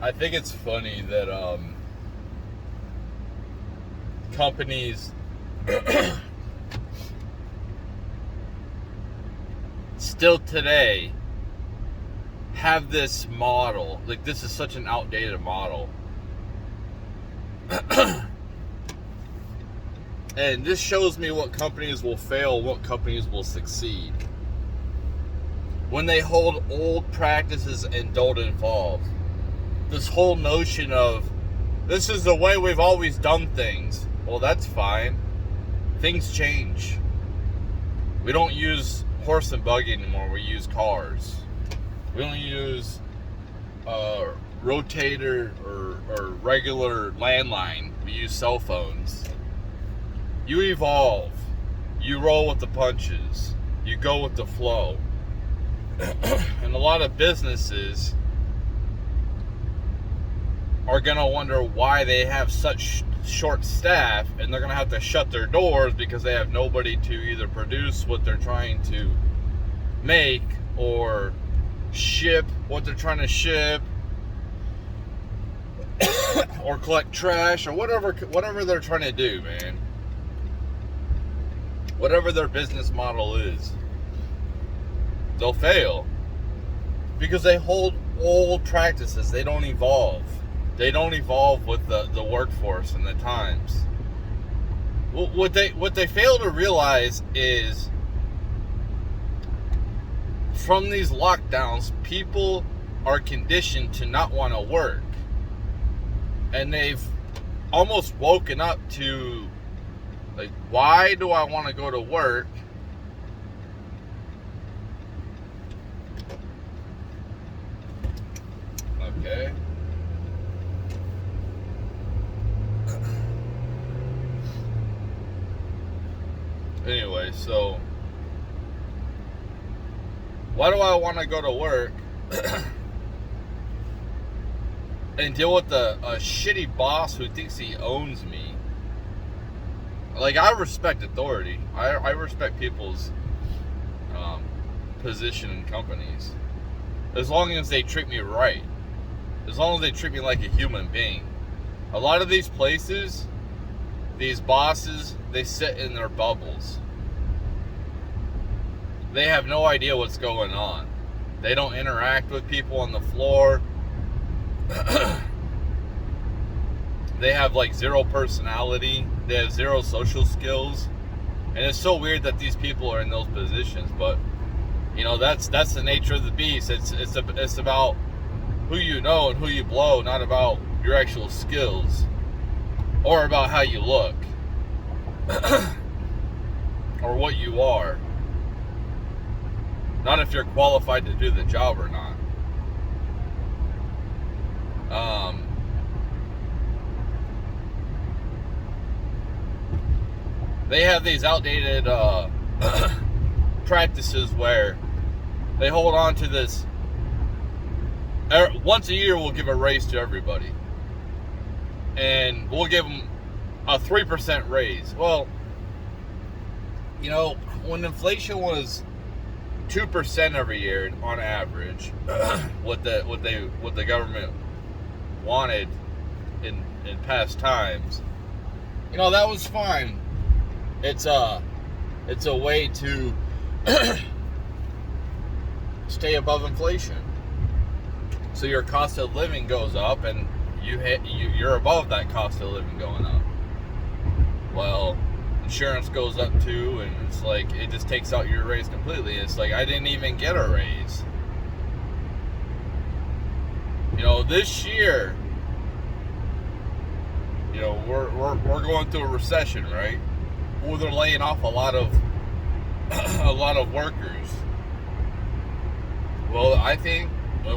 I think it's funny that companies still today have this model. Like, this is such an outdated model. And this shows me what companies will fail, what companies will succeed. When they hold old practices and don't evolve. This whole notion of, this is the way we've always done things. Well, that's fine. Things change. We don't use horse and buggy anymore. We use cars. We don't use rotator or regular landline. We use cell phones. You evolve. You roll with the punches. You go with the flow. And a lot of businesses are going to wonder why they have such short staff, and they're going to have to shut their doors because they have nobody to either produce what they're trying to make or ship what they're trying to ship or collect trash or whatever they're trying to do, man. Whatever their business model is, they'll fail because they hold old practices. They don't evolve. They don't evolve with the workforce and the times. What they fail to realize is, from these lockdowns, people are conditioned to not want to work. And they've almost woken up to, like, why do I want to go to work? Okay. Anyway, so why do I want to go to work and deal with a shitty boss who thinks he owns me? Like, I respect authority. I respect people's position in companies. As long as they treat me right. As long as they treat me like a human being. A lot of these places, these bosses, they sit in their bubbles. They have no idea what's going on. They don't interact with people on the floor. They have like zero personality. They have zero social skills. And it's so weird that these people are in those positions, but you know, that's the nature of the beast. It's about who you know and who you blow, not about your actual skills or about how you look or what you are. Not if you're qualified to do the job or not. They have these outdated practices where they hold on to this. Once a year, we'll give a raise to everybody. And we'll give them a 3% raise. Well, you know, when inflation was 2% every year on average, what the government wanted in past times, you know, that was fine. It's a way to stay above inflation. So your cost of living goes up, and you're above that cost of living going up. Well, insurance goes up too, and it's like it just takes out your raise completely. It's like I didn't even get a raise. You know, this year, you know, we're going through a recession, right? Well, they're laying off a lot of workers. Well, I think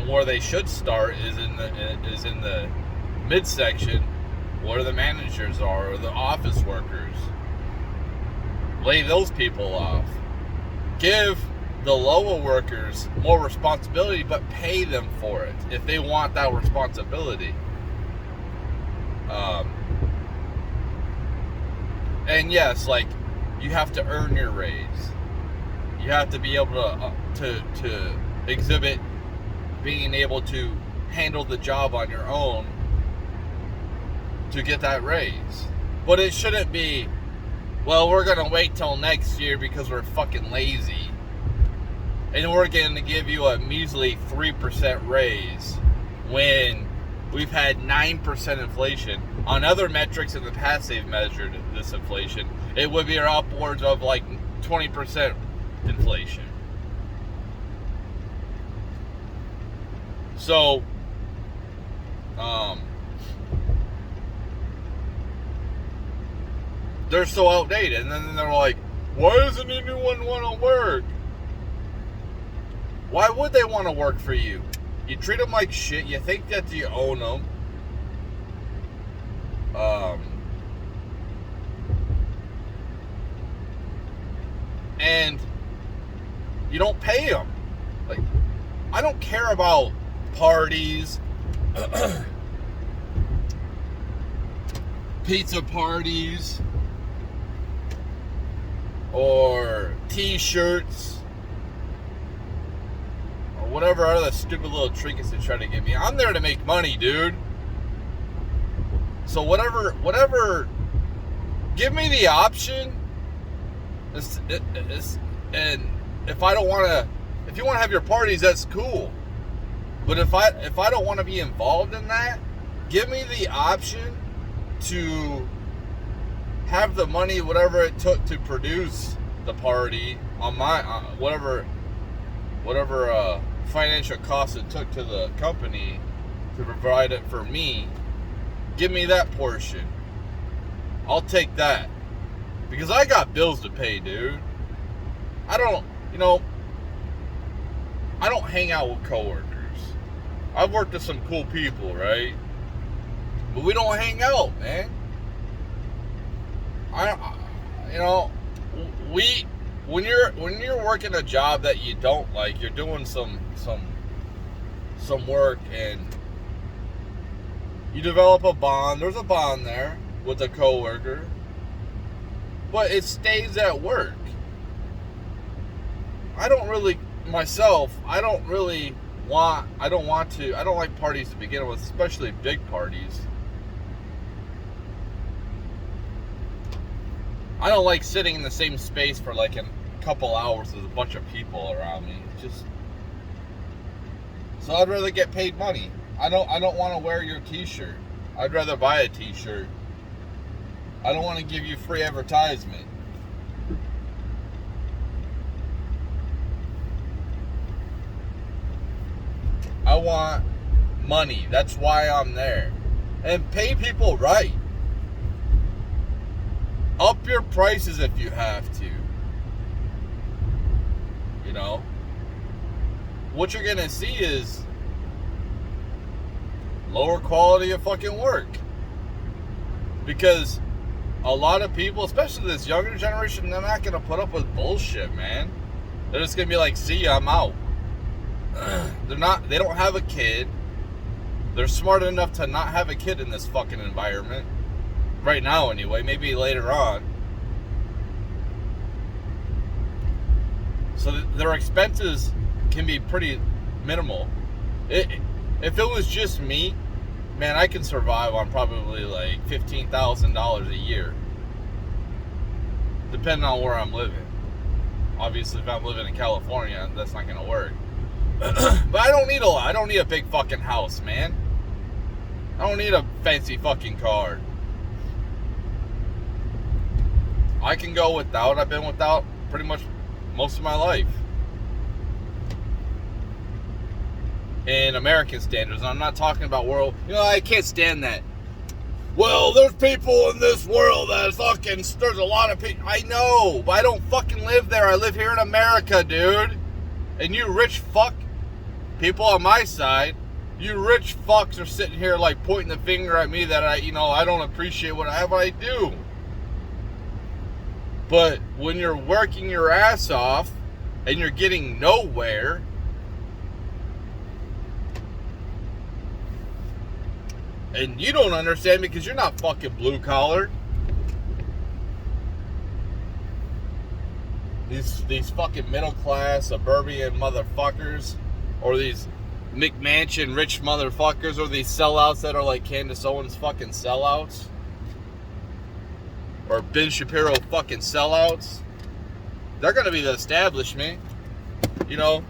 where they should start is in the midsection, where the managers are or the office workers. Lay those people off. Give the lower workers more responsibility, but pay them for it if they want that responsibility. And yes, like, you have to earn your raise. You have to be able to exhibit being able to handle the job on your own to get that raise. But it shouldn't be, well, we're going to wait till next year because we're fucking lazy. And we're going to give you a measly 3% raise when we've had 9% inflation. On other metrics in the past they've measured this inflation, it would be upwards of like 20% inflation. So, they're so outdated. And then they're like, why doesn't anyone want to work? Why would they want to work for you? You treat them like shit. You think that you own them. And you don't pay them. Like, I don't care about parties, pizza parties, or t-shirts, or whatever other stupid little trinkets they try to give me. I'm there to make money, dude. So whatever, give me the option. And if I don't want to, if you want to have your parties, that's cool. But if I don't want to be involved in that, give me the option to have the money, whatever it took to produce the party on my whatever financial cost it took to the company to provide it for me. Give me that portion. I'll take that. Because I got bills to pay, dude. I don't hang out with coworkers. I've worked with some cool people, right? But we don't hang out, man. When you're working a job that you don't like, you're doing some work and you develop a bond. There's a bond there with a coworker. But it stays at work. I don't like parties to begin with, especially big parties. I don't like sitting in the same space for like a couple hours with a bunch of people around me. So I'd rather get paid money. I don't want to wear your t-shirt. I'd rather buy a t-shirt. I don't want to give you free advertisement. I want money. That's why I'm there. And pay people right. Up your prices if you have to. You know? What you're gonna see is lower quality of fucking work. Because a lot of people, especially this younger generation, they're not gonna put up with bullshit, man. They're just gonna be like, see ya, I'm out. They don't have a kid. They're smart enough to not have a kid in this fucking environment. Right now, anyway. Maybe later on. So their expenses can be pretty minimal. If it was just me, man, I can survive on probably like $15,000 a year. Depending on where I'm living. Obviously, if I'm living in California, that's not going to work. But I don't need a lot. I don't need a big fucking house, man. I don't need a fancy fucking car. I can go without. I've been without pretty much most of my life. In American standards. I'm not talking about world. I can't stand that. Well, there's people in this world that fucking, there's a lot of people. I know, but I don't fucking live there. I live here in America, dude. And you rich fuck people on my side, you rich fucks are sitting here like pointing the finger at me that I don't appreciate what I do. But when you're working your ass off and you're getting nowhere, and you don't understand because you're not fucking blue collar. These fucking middle class suburban motherfuckers, or these McMansion rich motherfuckers, or these sellouts that are like Candace Owens fucking sellouts, or Ben Shapiro fucking sellouts, they're gonna be the establishment. You know,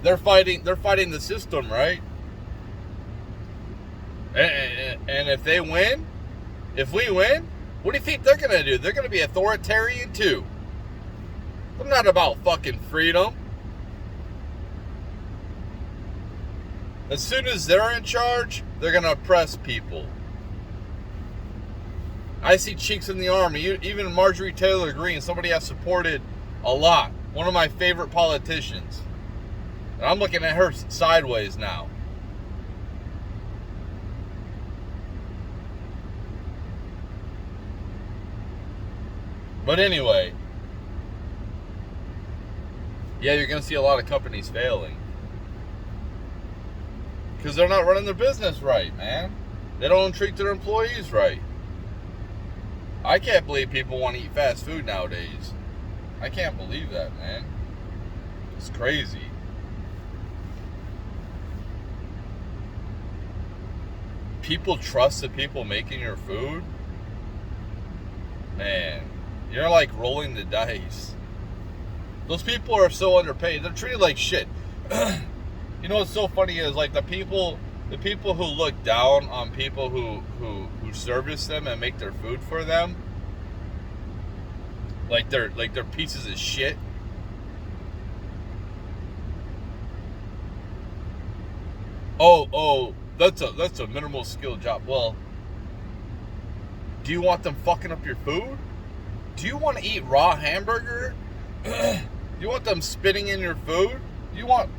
they're fighting the system, right? And if they win, if we win, what do you think they're gonna do? They're gonna be authoritarian too. They're not about fucking freedom. As soon as they're in charge, they're gonna oppress people. I see chinks in the army. Even Marjorie Taylor Greene, somebody I've supported a lot. One of my favorite politicians. And I'm looking at her sideways now. But anyway, yeah, you're going to see a lot of companies failing. Because they're not running their business right, man. They don't treat their employees right. I can't believe people want to eat fast food nowadays. I can't believe that, man. It's crazy. People trust the people making your food? Man, you're like rolling the dice. Those people are so underpaid. They're treated like shit. You know what's so funny is like the people who look down on people who service them and make their food for them, like they're pieces of shit. Oh, that's a minimal skill job. Well, do you want them fucking up your food? Do you want to eat raw hamburger? Do you want them spitting in your food? Do you want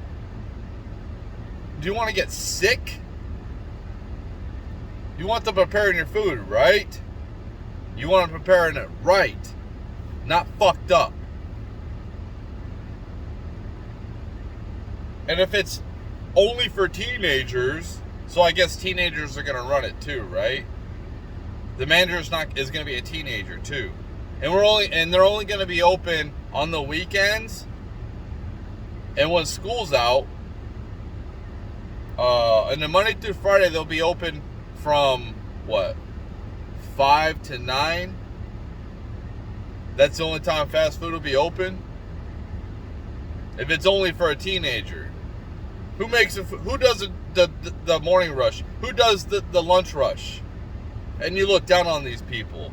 to get sick? You want them preparing your food, right? You want them preparing it right, not fucked up. And if it's only for teenagers, so I guess teenagers are going to run it too, right? The manager is going to be a teenager too. And they're only going to be open on the weekends. And when school's out, and then Monday through Friday they'll be open from 5 to 9. That's the only time fast food will be open. If it's only for a teenager, who makes it? Who does the morning rush? Who does the lunch rush? And you look down on these people.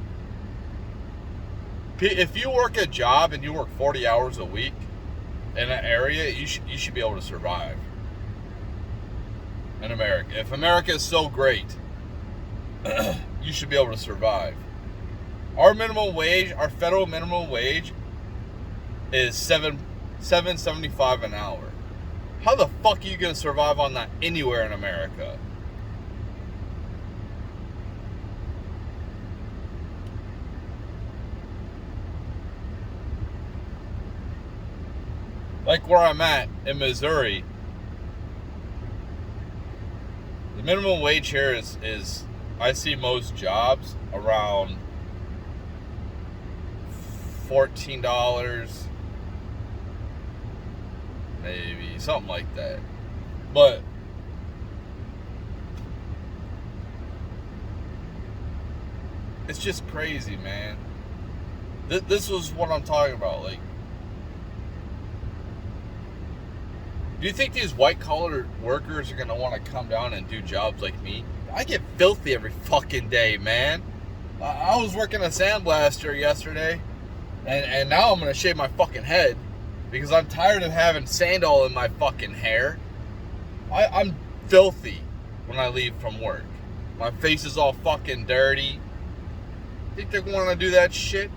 If you work a job and you work 40 hours a week in an area, you should be able to survive in America. If America is so great, you should be able to survive. Our minimum wage, our federal minimum wage, is $7.75 an hour. How the fuck are you gonna survive on that anywhere in America? Like where I'm at in Missouri, the minimum wage here is I see most jobs around $14, maybe something like that. But it's just crazy, man. This was what I'm talking about. Like, do you think these white-collar workers are going to want to come down and do jobs like me? I get filthy every fucking day, man. I was working a sandblaster yesterday, and now I'm going to shave my fucking head because I'm tired of having sand all in my fucking hair. I'm filthy when I leave from work. My face is all fucking dirty. Think they're going to do that shit?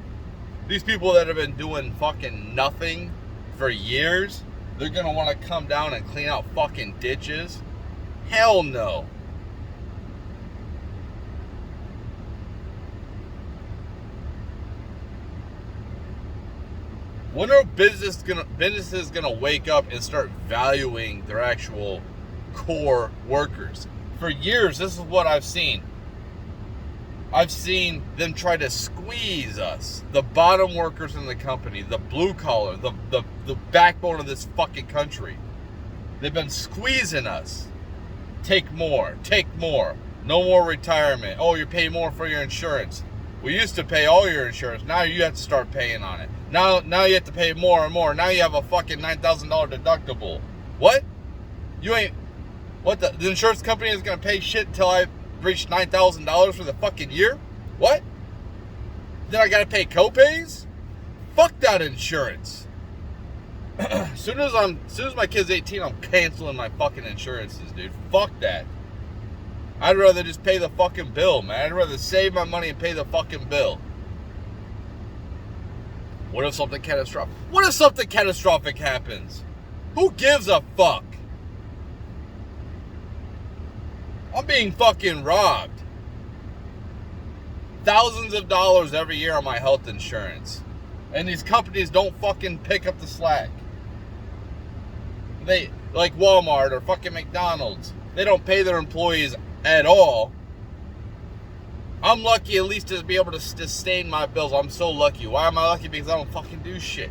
These people that have been doing fucking nothing for years, they're going to want to come down and clean out fucking ditches? Hell no. When are businesses gonna wake up and start valuing their actual core workers? For years, this is what I've seen. I've seen them try to squeeze us, the bottom workers in the company, the blue collar, the backbone of this fucking country. They've been squeezing us. Take more. Take more. No more retirement. Oh, you pay more for your insurance. We used to pay all your insurance. Now you have to start paying on it. Now you have to pay more and more. Now you have a fucking $9,000 deductible. What? You ain't... What, the insurance company is going to pay shit until I reach $9,000 for the fucking year? What? Then I got to pay copays? Fuck that insurance. As soon as my kid's 18, I'm canceling my fucking insurances, dude. Fuck that. I'd rather just pay the fucking bill, man. I'd rather save my money and pay the fucking bill. What if something catastrophic happens? Who gives a fuck? I'm being fucking robbed. Thousands of dollars every year on my health insurance. And these companies don't fucking pick up the slack. They, like Walmart or fucking McDonald's, they don't pay their employees at all. I'm lucky at least to be able to sustain my bills. I'm so lucky. Why am I lucky? Because I don't fucking do shit.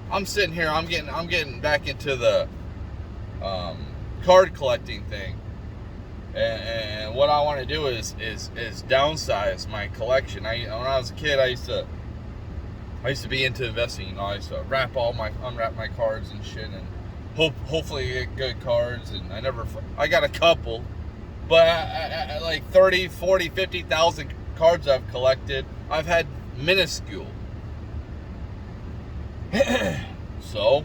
I'm sitting here, I'm getting back into the card collecting thing. And what I want to do is downsize my collection. When I was a kid, I used to be into investing. You know, I used to unwrap my cards and shit, and hopefully get good cards. And I got a couple, but I like 30, 40, 50,000 cards I've collected. I've had minuscule. So,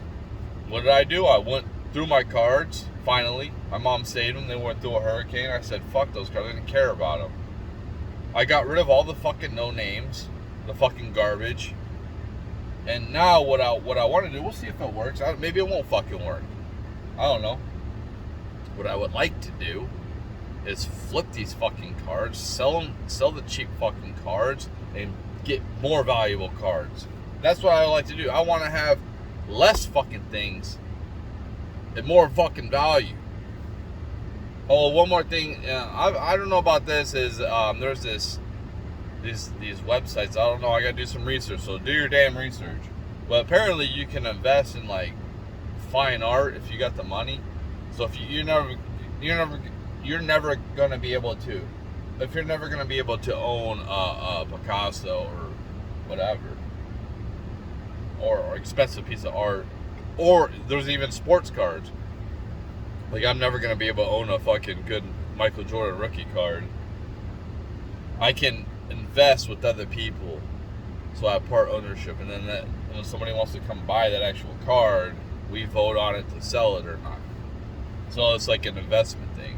what did I do? I went through my cards. Finally, my mom saved them. They went through a hurricane. I said, fuck those cards. I didn't care about them. I got rid of all the fucking no names, the fucking garbage. And now what I want to do, we'll see if it works. Maybe it won't fucking work. I don't know. What I would like to do is flip these fucking cards, sell the cheap fucking cards, and get more valuable cards. That's what I like to do. I want to have less fucking things and more fucking value. Oh, one more thing. I don't know about this. Is there's these websites. I don't know. I gotta do some research. So do your damn research. But apparently you can invest in like fine art if you got the money. So if you're never gonna be able to. If you're never gonna be able to own a Picasso or whatever, or expensive piece of art. Or there's even sports cards. Like, I'm never going to be able to own a fucking good Michael Jordan rookie card. I can invest with other people, so I have part ownership. And then when somebody wants to come buy that actual card, we vote on it to sell it or not. So it's like an investment thing.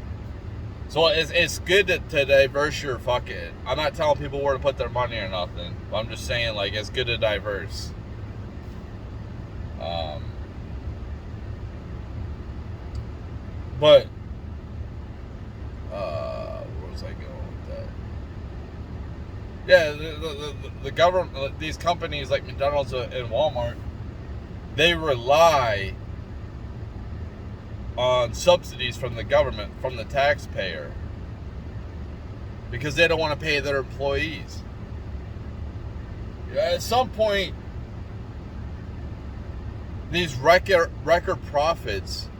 So it's good to diverse your fucking... I'm not telling people where to put their money or nothing. But I'm just saying, like, it's good to diverse. But, where was I going with that? Yeah, the government, these companies like McDonald's and Walmart, they rely on subsidies from the government, from the taxpayer, because they don't want to pay their employees. At some point, these record profits,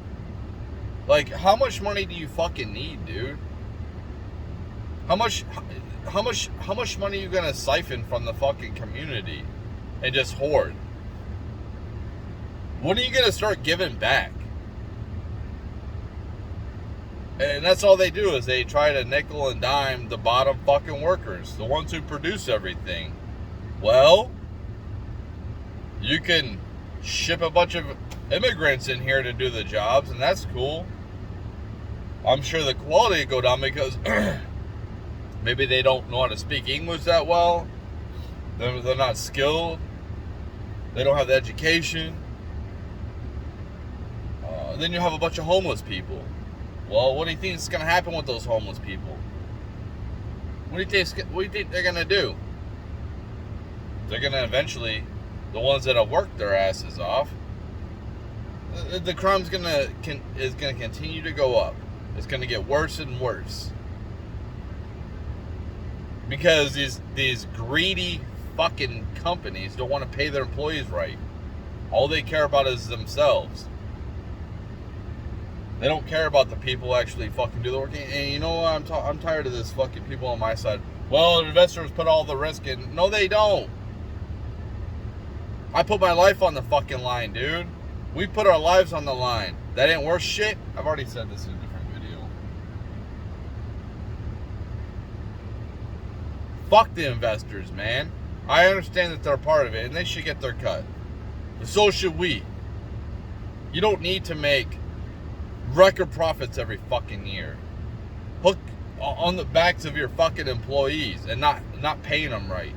like, how much money do you fucking need, dude? How much money are you gonna siphon from the fucking community and just hoard? When are you gonna start giving back? And that's all they do, is they try to nickel and dime the bottom fucking workers, the ones who produce everything. Well, you can ship a bunch of immigrants in here to do the jobs, and that's cool. I'm sure the quality will go down because maybe they don't know how to speak English that well. They're not skilled. They don't have the education. Then you have a bunch of homeless people. Well, what do you think is going to happen with those homeless people? What do you think they're going to do? They're going to eventually, the ones that have worked their asses off, the crime's is going to continue to go up. It's going to get worse and worse. Because these greedy fucking companies don't want to pay their employees right. All they care about is themselves. They don't care about the people who actually fucking do the work. And you know what? I'm tired of this fucking people on my side. Well, investors put all the risk in. No, they don't. I put my life on the fucking line, dude. We put our lives on the line. That ain't worth shit. I've already said this in a different video. Fuck the investors, man. I understand that they're part of it, and they should get their cut. But so should we. You don't need to make record profits every fucking year. Hook on the backs of your fucking employees and not paying them right.